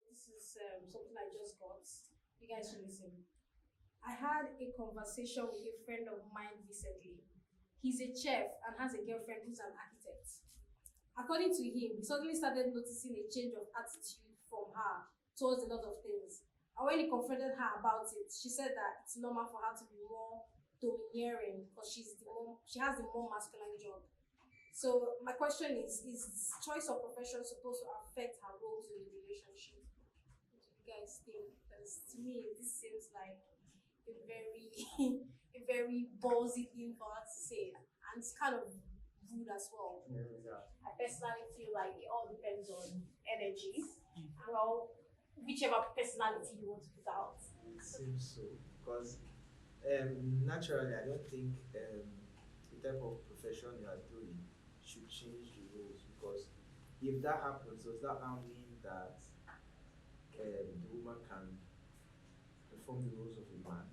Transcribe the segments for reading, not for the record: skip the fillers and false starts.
This is something I just got. You guys should listen. I had a conversation with a friend of mine recently. He's a chef and has a girlfriend who's an architect. According to him, he suddenly started noticing a change of attitude from her towards a lot of things. And when he confronted her about it, she said that it's normal for her to be more domineering because she has the more masculine job. So my question is choice of profession supposed to affect her roles in the relationship? What do you guys think? Because to me, this seems like a very a very ballsy thing for her to say, and it's kind of rude as well. I personally feel like it all depends on energy. Well, whichever personality you want to put out. It seems so because naturally, I don't think the type of profession you are doing should change the rules because if that happens, does that now mean that the woman can perform the roles of a man?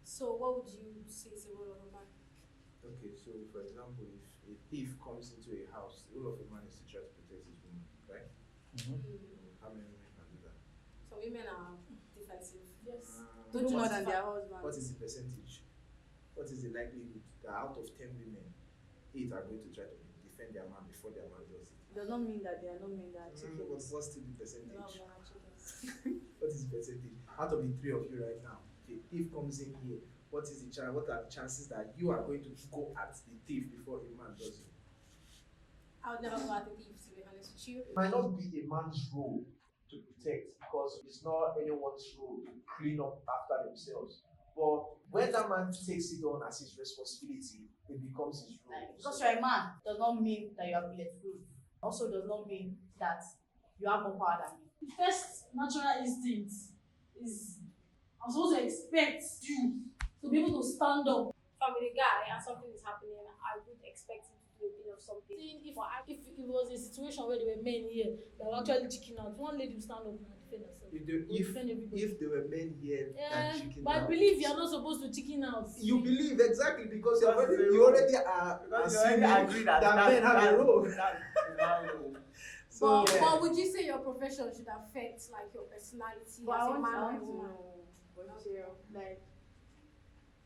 So, what would you say is the role of a man? Okay, so for example, if a thief comes into a house, the role of a man is to try to protect his woman, right? How many women can do that? So women are defensive. Yes. Do more than their husband. What is the percentage? What is the likelihood that out of 10 women, 8 are going to try to defend their man before their man does it? Does not mean that there are no men that are chickens. What's still the percentage? No, men are chickens. What is the percentage? Out of the 3 of you right now, the thief comes in here. What is the chance? What are the chances that you are going to go at the thief before a man does it? I would never go at the thief, to be honest with you. It might not be a man's role to protect because it's not anyone's role to clean up after themselves. But when that man takes it on as his responsibility, it becomes his role. Because you're a man does not mean that you are bulletproof. Also does not mean that you have more power than me. The first natural instinct is I'm supposed to expect you to be able to stand up. If I'm with a guy and something is happening, I would expect him to do a bit of something. If it was a situation where there were men here that were actually checking out, one lady will stand up and defend herself. If there were men here that chicken but I believe you are not supposed to chicken out. You believe exactly because you Because already are assuming that men have a role. So, but would you say your profession should affect like your personality But as I a man or want a to woman? know, Bochero, like,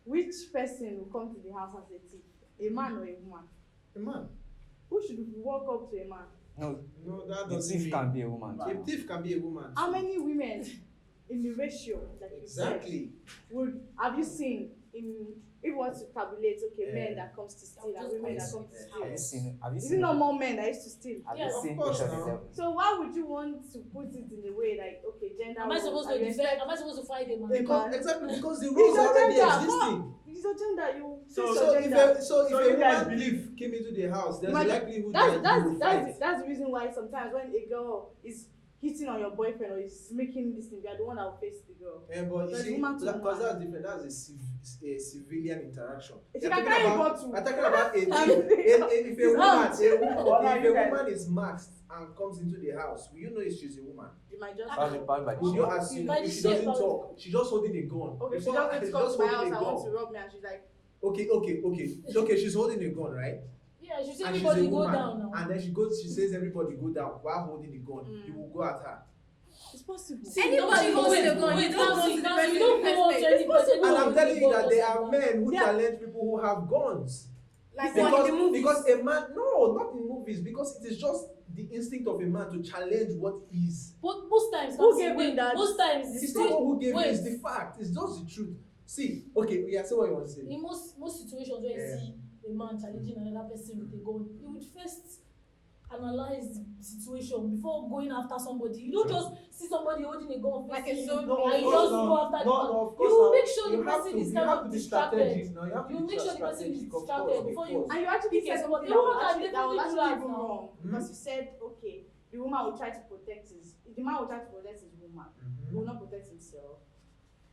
which person will come to the house as a thief? A man or a woman? a man. Who should walk up to a man? No, that The doesn't thief mean. can be a woman. A thief can be a woman. How many women in the ratio that you Exactly. said have you seen in if you want to tabulate men that comes to steal and women that come to Have you steal? seen? Have you Is seen? it not more men that used to steal? Have Yes, you of seen course Ocean's now. 11? So why would you want to put it in a way like okay, gender? Am I supposed to defend? Am I supposed to fight a man? Exactly because the It's rules your are already gender. existing. It's your gender. You. So- it's So your if gender. a you guys woman believe- came into the house, there's a Imagine- likelihood that you will fight. That's the reason why sometimes when a girl is hitting on your boyfriend or is making this thing, you are the one that will face the girl. But you But see, woman to because woman. that's different. That's a civilian interaction. If You're you can talking carry about- bottle. I'm talking about If if a Well, you guys- woman is masked and comes into the house, will you know if she's a woman? You might just. Probably by Would you the assume By the if she shape doesn't of- talk, she's just holding a gun? Okay, she Before- just wants to she's come just to my holding house. a I want gun. to rub me, and she's like, Okay, she's holding a gun, right? Yeah, you see And she's everybody a go woman. down now. And then she says everybody go down while holding the gun. You will go at her. it's possible. Anybody Don't- holds wait, the gun, wait, you don't don't go see- to the don't person see- in you the don't go first to place. anybody And who I'm holds telling the you gun that there or are something. men who Yeah. challenge people who have guns. Like Because, in the movies. because a man, no, not in movies, because it is just the instinct of a man to challenge what is. But most times, Who that's- gave him wait, that? Most times, It's not who gave you, wait. it's the fact. It's just the truth. See, okay, yeah, say what you want to say. In most situations where Yeah. you see a man challenging another person with a gun, you would first analyze the situation before going after somebody. You don't just see somebody holding a gun Like a facing you zombie. No, and of you course just not. go after the No, man. of You course will not. make sure the You have person to- is you kind have of to be distracted. strategic. No, you have to You be make sure the person is strategic, of distracted course, before of you. course. And you actually Because said the something woman that can will definitely do actually that go now. wrong because you said okay, the man will try to protect the man will try to protect his woman. He will not protect himself.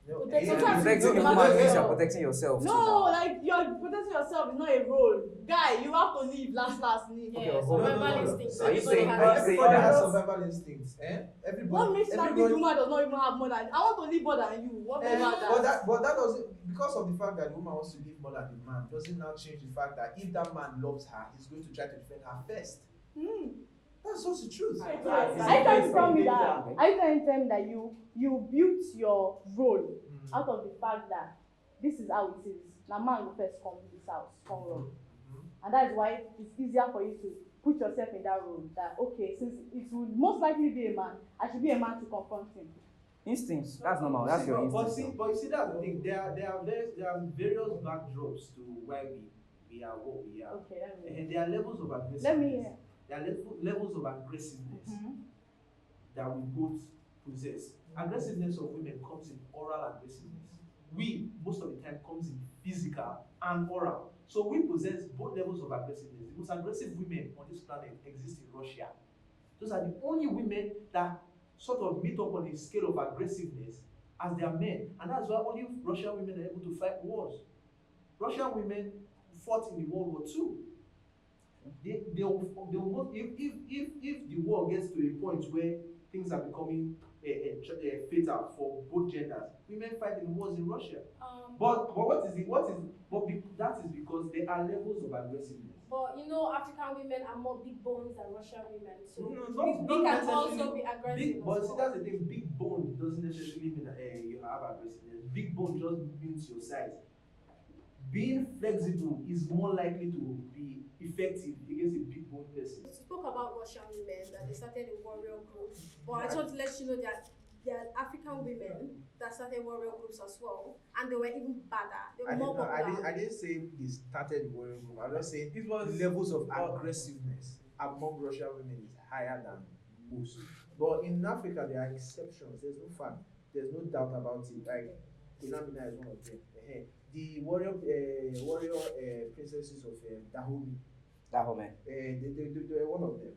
No, Protect- yeah. sometimes Protecting you a do woman that means you're yourself. protecting yourself too No, now. like you're protecting yourself is not a role. Guy, you have to leave last. Yeah, hold on, survival hold on. instinct. Are you Everybody saying- has are you that. saying Everybody has that- survival instincts, eh? Everybody. What makes that big woman does not even have more than I want to live more than you? What about that? But that doesn't, because of the fact that the woman wants to live more than the man, doesn't now change the fact that if that man loves her, he's going to try to defend her first. That's just the truth. Are you trying to tell me that? Are you trying to tell me that you built your role out of the fact that this is how it is? Now man will first come to this house, come run. And that is why it's easier for you to put yourself in that role. That okay, since it would most likely be a man, I should be a man to confront him. Instincts. That's normal. That's your But instinct. you see, that's the thing. There are various backdrops to why we are what we are. Okay, And there are levels of aggressiveness. let me hear. There are levels of aggressiveness that we both possess. Aggressiveness of women comes in oral aggressiveness. We, most of the time, comes in physical and oral. So we possess both levels of aggressiveness. The most aggressive women on this planet exist in Russia. Those are the only women that sort of meet up on a scale of aggressiveness as their men. And that's why only Russian women are able to fight wars. Russian women fought in the World War II. They will if the war gets to a point where things are becoming fatal for both genders, women fight in wars in Russia. But that is because there are levels of aggressiveness. But you know, African women are more big bones than Russian women, so No, we not can also necessarily be aggressive. big, but as see, well. that's the thing. Big bone doesn't necessarily mean that you have aggressiveness. Big bone just means your size. Being flexible is more likely to be effective against a big bone person. We spoke about Russian women that they started a warrior group, but I just want to let you know that there are African women that started warrior groups as well, and they were even badder. They were more popular. I didn't say they started warrior group. I'm just saying the levels of aggressiveness among Russian women is higher than most. But in Africa, there are exceptions. There's no fact. There's no doubt about it. Like Inamina is one of them. The warrior princesses of Dahomey. Dahomey. They were one of them.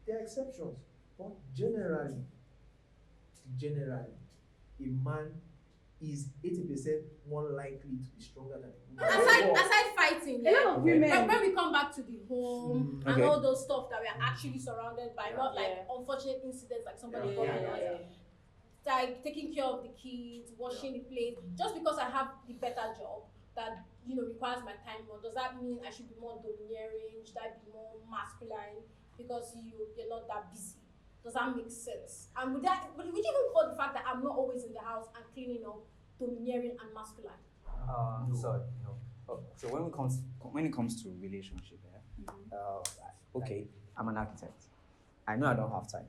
There are exceptions, but generally, a man is 80% more likely to be stronger than a woman. Aside fighting, A lot of women. when we come back to the home and Okay. all those stuff that we are actually surrounded by, not like Yeah. unfortunate incidents like somebody Yeah, got yeah, hurt. yeah. Like taking care of the kids, washing the plates. Just because I have the better job that requires my time more, does that mean I should be more domineering? Should I be more masculine because you're not that busy? Does that make sense? And would you even call the fact that I'm not always in the house and cleaning up domineering and masculine? Sorry, no. So when it comes to relationship, okay, I'm an architect. I know I don't have time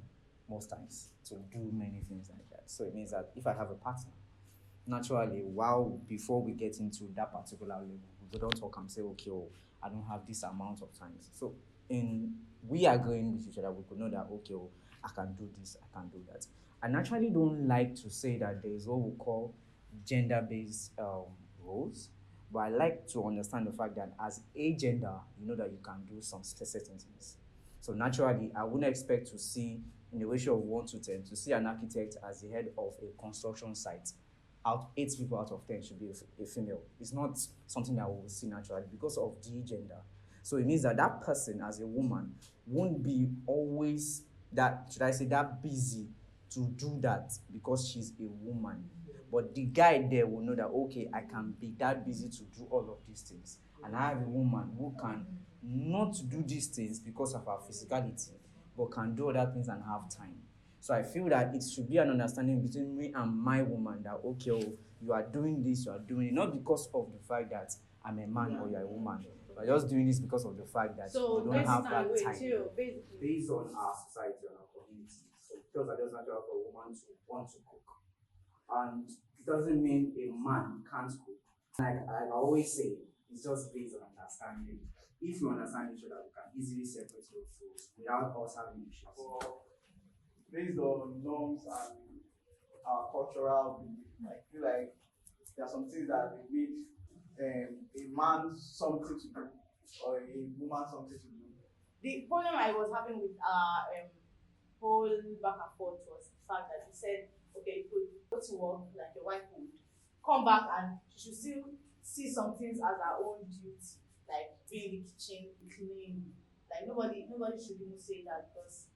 most times to do many things like that. So it means that if I have a partner, naturally, before we get into that particular level, we don't talk and say, okay, I don't have this amount of time. So we agreeing with each other, we could know that, okay, I can do this, I can do that. I naturally don't like to say that there is what we call gender-based roles, but I like to understand the fact that as a gender, you know that you can do some certain things. So naturally, I wouldn't expect to see, in the ratio of 1 to 10, to see an architect as the head of a construction site. 8 people out of 10 should be a female. It's not something that we will see naturally because of the gender. So it means that that person as a woman won't be always that busy to do that because she's a woman. But the guy there will know that, okay, I can be that busy to do all of these things. And I have a woman who can not do these things because of her physicality, but can do other things and have time. So I feel that it should be an understanding between me and my woman that, okay, you are doing this, you are doing it, not because of the fact that I'm a man or you're a woman. We're just doing this because of the fact that we don't have that time. Based on our society and our community. So because I just natural for a woman to want to cook. And it doesn't mean a man can't cook. Like I always say, it's just based on understanding. If you understand each other, we can easily separate those foods without us having issues. Based on norms and our cultural belief, I feel like there are some things that we need a man something to do or a woman something to do. The problem I was having with our whole back and forth was the fact that you said okay, you could go to work like your wife would, come back and she should still see some things as her own duty, like being in the kitchen, clean. Like nobody should even say that, because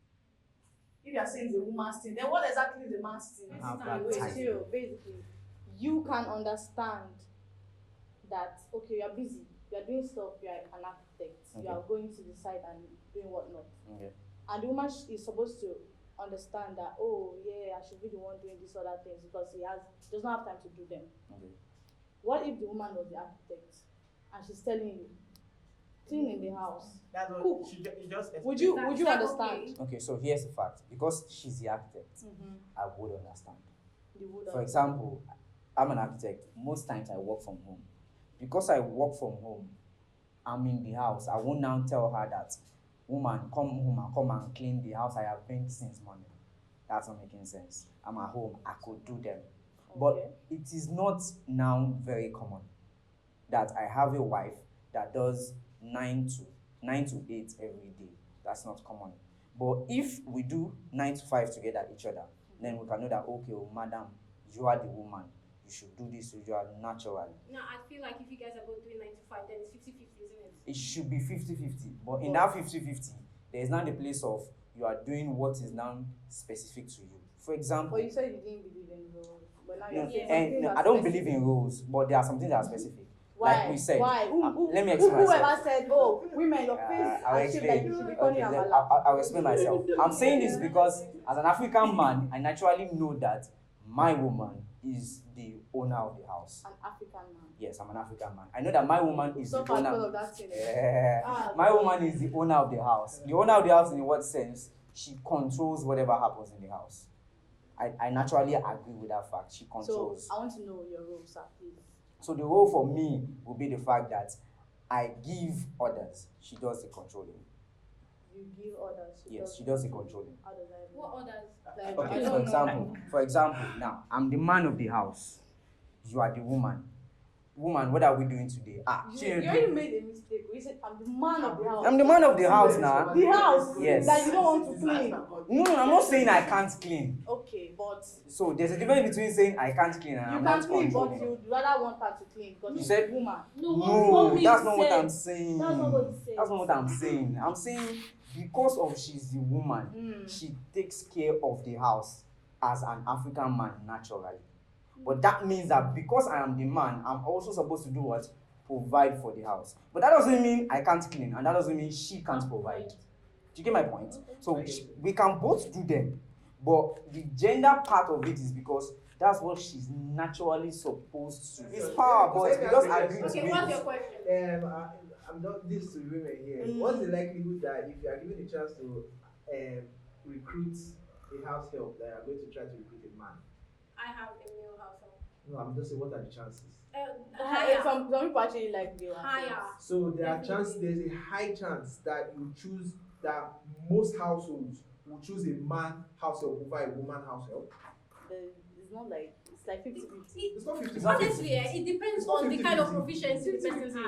if you are saying the woman's thing, then what exactly is the man's thing? Have that Wait, time. still, basically, you can understand that okay, you are busy, you are doing stuff, you are an architect, you Okay. are going to the site and doing whatnot. Okay. And the woman is supposed to understand that, oh yeah, I should be the one doing these other things because does not have time to do them. Okay. What if the woman was the architect and she's telling you, clean in the house? That's what Cook. you just Would you Is that understand? okay? Okay, so here's the fact. Because she's the architect, Mm-hmm. I would understand. You would For understand. example, I'm an architect. Most times I work from home. Because I work from home, I'm in the house. I won't now tell her that, woman, come home and come and clean the house I have been since morning. That's not making sense. I'm at home. I could do them. Okay. But it is not now very common that I have a wife that does 9 to 8 every day. That's not common. But if we do 9 to 5 together each other, then we can know that, okay, oh, madam, you are the woman. You should do this naturally. No, I feel like if you guys are both doing 9 to 5, then it's 50-50, isn't it? It should be 50-50. But in that 50-50, there is now the place of you are doing what is now specific to you. For example, But you said you didn't believe in rules, but now no, you're saying Yeah. some and things no, are I don't specific. believe in rules, but there are some things that are specific. Why? Like we said. Why? Let me explain Whoever myself. said, oh, women, your face I'll are shaped like you explain. should be turning Okay, amala. I'll explain myself. I'm saying this because as an African man, I naturally know that my woman is the owner of the house. An African man. Yes, I'm an African man. I know that my woman is So the far, because owner. of that thing. My woman is the owner of the house. The owner of the house in what sense? She controls whatever happens in the house. I naturally agree with that fact. She So controls. I want to know your role, sir, please. So the role for me will be the fact that I give orders. She does the controlling. You give orders. Yes, she does the controlling. How does that What others? Like, Okay, I for don't example, know. now I'm the man of the house. You are the woman. Woman, what are we doing today? You already made a mistake. You said, I'm the man of the house. I'm the man of the house now. The house Yes. that you don't want to clean. No, I'm not saying I can't clean. Okay, but So there's a difference between saying I can't clean and you I'm can not clean, but controlling. you'd rather want her to clean because You she's said- a woman. No, that's not what I'm saying. That's not what he said. That's not what I'm saying. I'm saying because of she's the woman, she takes care of the house as an African man naturally. But that means that because I am the man, I'm also supposed to do what? Provide for the house. But that doesn't mean I can't clean, and that doesn't mean she can't provide. Do you get my point? So we can both do them, but the gender part of it is because that's what she's naturally supposed to. It's power, but we just agree Okay, to what's it. your question? I'm not this to women here. What's the likelihood that if you are given a chance to recruit a house help, that you are going to try to recruit a man? I have a male household. No, I'm just saying, what are the chances? Higher. Some people actually like the Higher. So there are Definitely. there's a high chance that you choose that most households will choose a man house help over a woman house help. It's not like it's like 50-50. It's not 50. Honestly, it depends It's not on the kind of 50-50. proficiency the person That's has.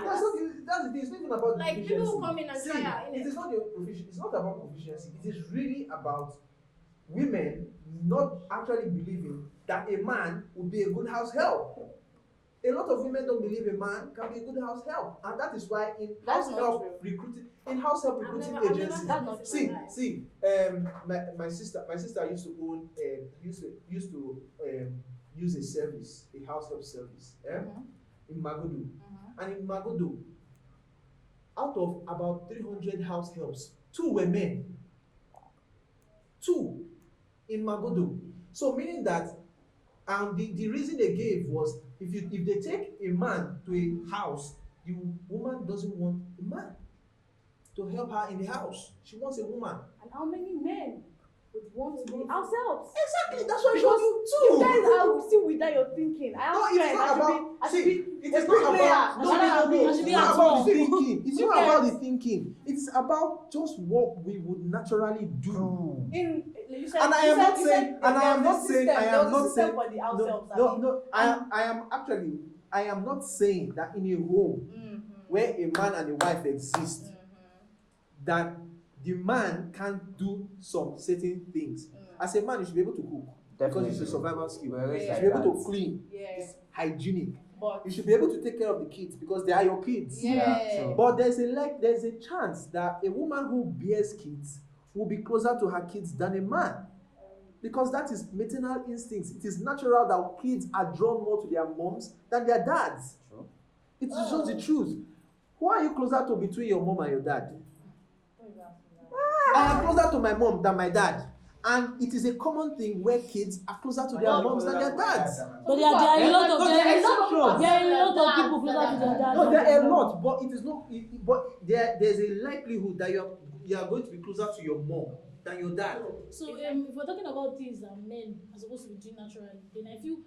that's the thing. It's not even about Like, proficiency. people who come in and See, try out, it is not your proficiency. It's not about proficiency. It is really about women not actually believing that a man would be a good house help. A lot of women don't believe a man can be a good house help, and that is why in That's house not help true. recruiting, in house help recruiting agencies. That's not true. See, my sister used to own used to use a service, a house help service, in Magodo, and in Magodo, out of about 300 house helps, 2 were men. 2 in Magodo. So meaning that, the reason they gave was if they take a man to a house, the woman doesn't want a man to help her in the house. She wants a woman. And how many men would want to be ourselves? Exactly, that's what I Because showed you you too. guys are still with that your thinking. I No, have it's friends. not about. I should See, be it a is not bricklayer. about. And I No, should it's be not at about the home. thinking. It's You not about guys- the thinking. It's about just what we would naturally do. You said, And I you am said- not you saying, said and I am there's not a saying, system, I there's am a not system saying, for the house helps, no, Abi. no, I am actually, I am not saying that in a home where a man and a wife exist, that the man can't do some certain things. As a man, you should be able to cook. because it's a survival skill. We're raised You like should be able to that. clean. Yeah. It's hygienic. But You should be able to take care of the kids because they are your kids. yeah. true. But there's a chance that a woman who bears kids will be closer to her kids than a man. Because that is maternal instincts. It is natural that kids are drawn more to their moms than their dads. True. It is just the truth. Who are you closer to between your mom and your dad? I am closer to my mom than my dad. And it is a common thing where kids are closer to their moms than their dads. But there are a lot of No, there are exceptions. there are a lot of people closer to their dad. No, there are a lot, but it is not. But there's a likelihood that you are going to be closer to your mom than your dad. So if we're talking about things that men are supposed to be doing naturally, then I feel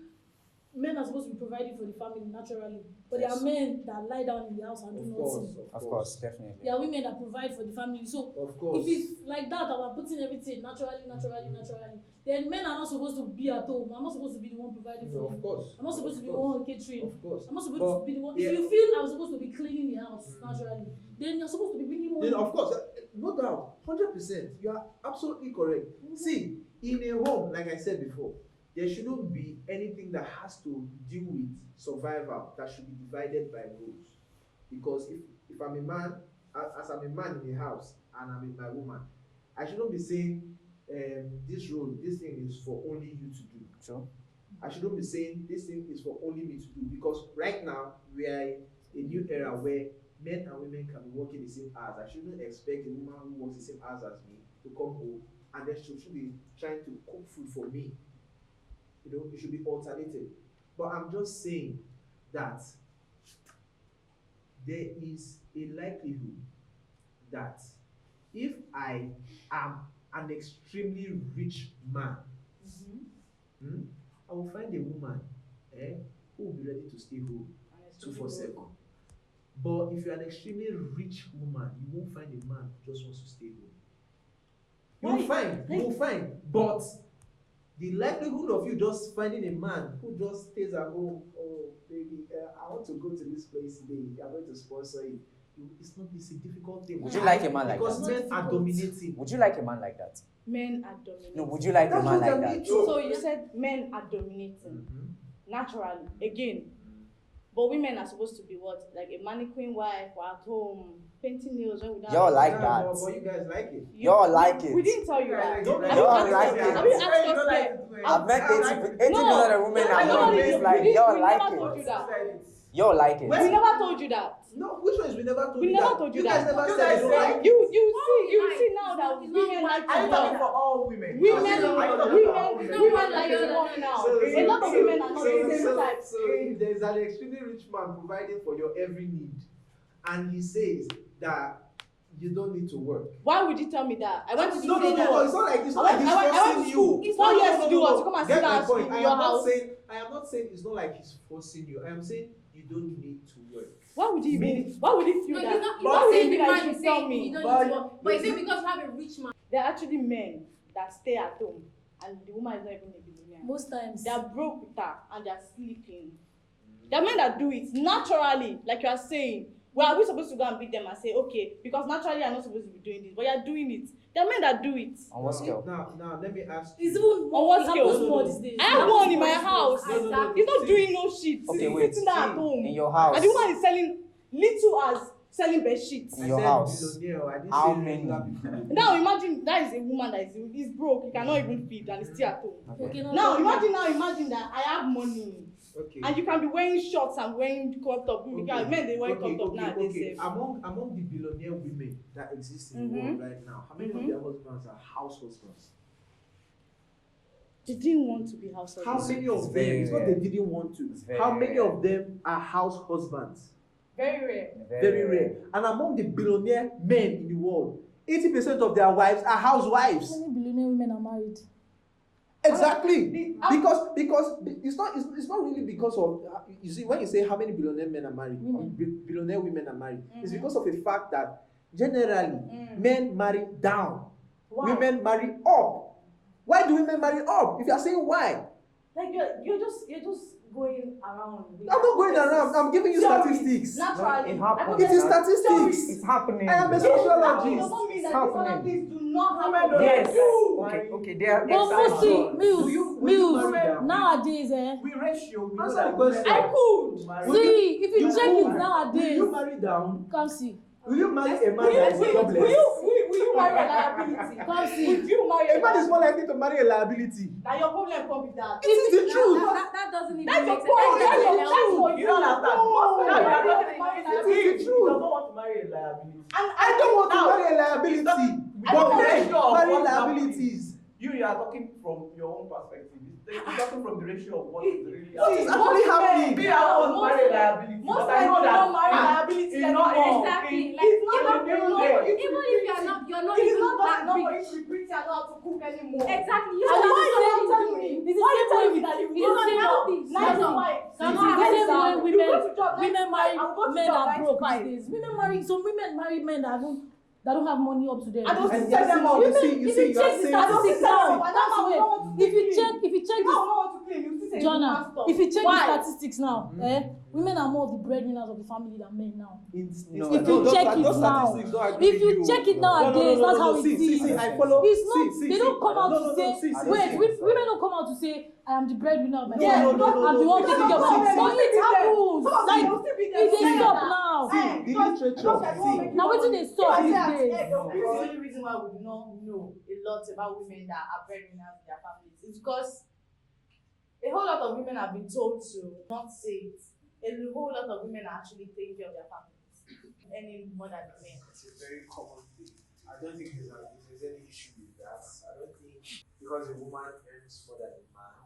men are supposed to be providing for the family naturally. But there are men that lie down in the house and do nothing. Of course, definitely. There are women that provide for the family. So Of course. if it's like that, and we're putting everything naturally, then men are not supposed to be at home. I'm not supposed to be the one providing for No, them. of course. I'm not supposed to be the Of course. one catering. Of course. I'm not supposed But, to be the one. yeah. If you feel I'm supposed to be cleaning the house naturally, then you're supposed to be bringing money. Then of course, no doubt, 100%. You are absolutely correct. See, in a home, like I said before, there shouldn't be anything that has to do with survival that should be divided by roles. Because if I'm a man, as I'm a man in a house and I'm with my woman, I shouldn't be saying this role, this thing is for only you to do. Sure. I shouldn't be saying this thing is for only me to do, because right now we are in a new era where men and women can be working the same hours. I shouldn't expect a woman who works the same hours as me to come home and then she should be trying to cook food for me. You know, it should be alternative. But I'm just saying that there is a likelihood that if I am an extremely rich man, I will find a woman who will be ready to stay home 247. But if you're an extremely rich woman, you won't find a man who just wants to stay home. You will find. But the likelihood of you just finding a man who just stays at home, oh baby, I want to go to this place today, I'm going to sponsor you. It's a difficult thing. Would you like a man like because that? men are dominating. Would you like a man like that? Men are dominating. No, would you like a That's man what like I that? mean. So you said men are dominating naturally again, but women are supposed to be what, like a mannequin wife or at home painting nails when we don't. Y'all like Yeah, that. but you guys like it. Y'all like it. We didn't tell you that. Don't Have y'all you like asked it. us? Have you asked us that? I've met 80% No, of the women no, I no, know. we It's didn't- like, we y'all never like told you it. that. Y'all like it. We never told you that. No, which one is we never told We you never that? told you You guys that. never You said guys you don't said- like it. You see now that It's not women one- like Are you to talking work. for all women? Women Are you talking for all women like to work now. A lot of women are not the same type. So if there's an extremely rich man providing for your every need, and he says that you don't need to work. Why would you tell me that? I went to No, say that. it's not like he's I went forcing to you. school. It's 4 not- years to do what? To come and sit Get my down point. in I your am not house. saying it's not like he's forcing you. I am saying you don't need to work. Why would you Me- Why would you feel No, that? he's not Why would you saying feel the that man you is should tell saying me? you don't But- need to work. But he's saying because you have a rich man. There are actually men that stay at home and the woman is not even a billionaire. Most times. They are broke with her and they are sleeping. There are men that do it naturally, like you are saying. Well, are we supposed to go and beat them and say, okay, because naturally I'm not supposed to be doing this, but you are doing it. There are men that do it. On what scale? Now, let me ask It's you. even On what it scale? happens No, no, more no. these days. I have one in my house. Exactly. He's not doing no shit. Okay, He's wait. sitting there at home. In your house. And the woman is selling little as selling bed sheets. In your I said house. billionaire, I didn't How say many? regular people. Now imagine that is a woman that is broke. He cannot even feed and is still at home. Okay, Now imagine that I have money. Okay. And you can be wearing shorts and wearing crop top. Because men they wear crop top now. They say. Among the billionaire women that exist in the world right now, how many of their husbands are house husbands? They didn't want to be house How husbands. many of It's them? very It's not rare. they didn't want to. It's very How many rare. of them are house husbands? Very rare. Very rare. And among the billionaire men in the world, 80% of their wives are housewives. How many billionaire women are married? Exactly. Because it's not really because of you see when you say how many billionaire men are married, billionaire women are married, it's because of the fact that generally men marry down, women marry up. Why do women marry up? If you are saying why, Like you're just going around. I'm not going around. I'm giving you statistics. Naturally. It happens. It is statistics. It's happening. I am a It sociologist. doesn't mean that It's these other happening. things do not have Women a don't Yes. like Okay. They are. But mostly, Will you Mills, marry them? nowadays, We ratio. We know Answer that the question. women I could. marry. see, if you check it Will nowadays, you marry down? come see. Will you marry a man Will that is you jobless? marry a liability? Come see. Would you marry A man is more likely to marry a liability. Now your problem come with that. It is the truth. That doesn't even That's make your sense. point. That's your That's truth. You don't understand. No. It is the truth. You don't want to marry a liability. And I don't want to Now, marry a liability. I don't But want men to- marry What's liabilities. You are talking from your own perspective. You're talking from the ratio of what is really What is happening. actually happening? Me, I want to marry a liability. most But I men know do that not marry ah, liabilities it's not anymore. Exactly. in- Like, It's not even, that even they though- even if you're not It is even not that that not for big. you to be pretty and not to cook anymore. Exactly. You And know it's the what same- I'm telling you. it's the Why same you tell way me with that you it's go the to same job? way. Nine to No. five. It's the same way You go women to job, women marry I will go to men job that are 9 to broke 5. these days. Women marry some women marry men that don't have money up to them. I don't And set them up. you see, If you you are check the saying statistics I don't now, see that's that. way. I don't want to If you clean. check You this, don't want to clean. You still say Jonah, you want if you check Why? the statistics now, women are more of the breadwinners of the family than men now. No, If you check it now, if you check it nowadays, that's how it is. See, I follow. It's not. See, They don't come out no, to no, say. see, Wait, see. women don't come out to say, "I am the breadwinner of my No, family. no, no, I'm the no, one no, taking care of my see, family." But see. it happens. Like if if they stop now. See, the literature. See, Now wetin dey stop these days? The only reason why we do not know a lot about women that are breadwinners in their families is because a whole lot of women have been told to not say it. A whole lot of women are actually taking care of their families, earning more than the men. it's a very common thing. I don't think there's any issue with that. I don't think because a woman earns more than a man,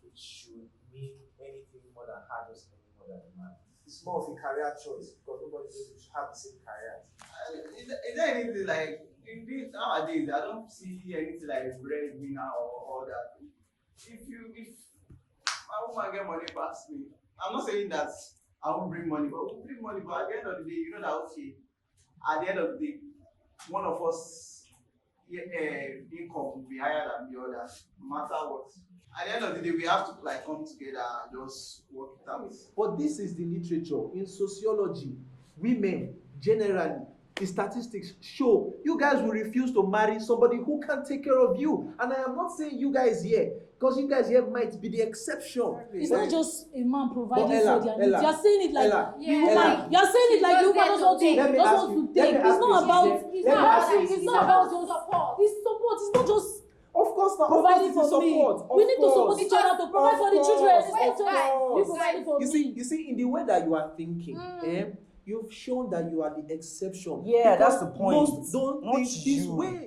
it should mean anything more than her just earning more than a man. It's more of a career choice because nobody should have the same career. Is there anything like in this nowadays? I don't see anything like breadwinner or all that. If my woman get money past me, I'm not saying that I won't bring money, but we'll bring money. But at the end of the day, you know that okay. At the end of the day, one of us income will be higher than the other, no matter what. At the end of the day, we have to like come together and just work it out. But this is the literature. In sociology, women generally, the statistics show you guys will refuse to marry somebody who can take care of you. And I am not saying you guys here, because you guys here might be the exception. It's not just a man providing But Ella, for their needs. Ella, You're saying it like Ella, the woman. Ella. You're saying it like the Just woman there just to want to take. Let me just ask want you- to take. let me It's ask not you, about. let me It's not ask about. you, It's it's not about about just support. It's support. It's not just Of course, not. providing of course, for it is me. support. We need to support each other to provide for the children. It's Wait, not just guys, you providing for me. You see, in the way that you are thinking, you've shown that you are the exception. Yeah, Because that's the point. Most don't Not think this you. way.